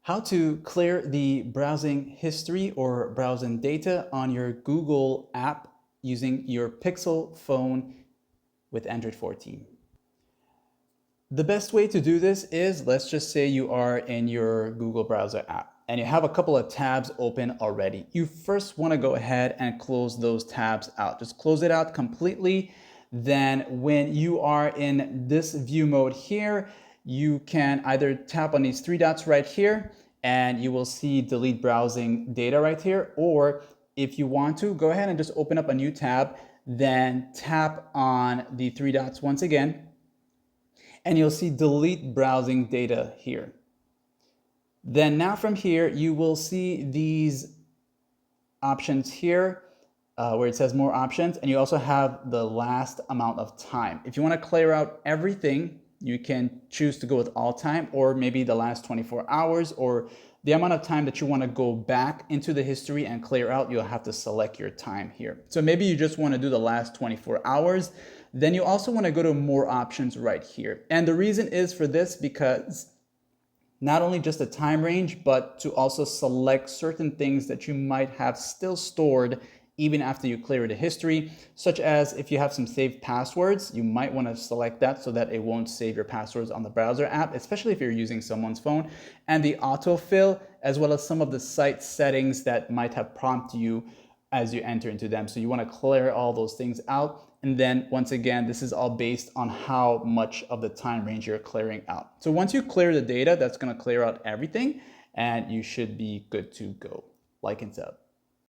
How to clear the browsing history or browsing data on your Google app using your Pixel phone with Android 14. The best way to do this is, let's just say you are in your Google browser app and you have a couple of tabs open already. You first want to go ahead and close those tabs out. Just close it out completely. Then when you are in this view mode here, you can either tap on these three dots right here and you will see delete browsing data right here. Or if you want to, go ahead and just open up a new tab, then tap on the three dots once again, and you'll see delete browsing data here. Then now from here, you will see these options here where it says more options, and you also have the last amount of time. If you want to clear out everything, you can choose to go with all time, or maybe the last 24 hours, or the amount of time that you want to go back into the history and clear out. You'll have to select your time here. So maybe you just want to do the last 24 hours. Then you also want to go to more options right here. And the reason is for this because not only just the time range, but to also select certain things that you might have still stored even after you clear the history, such as if you have some saved passwords, you might want to select that so that it won't save your passwords on the browser app, especially if you're using someone's phone, and the autofill, as well as some of the site settings that might have prompted you as you enter into them. So you want to clear all those things out. And then once again, this is all based on how much of the time range you're clearing out. So once you clear the data, that's going to clear out everything and you should be good to go. Like and sub.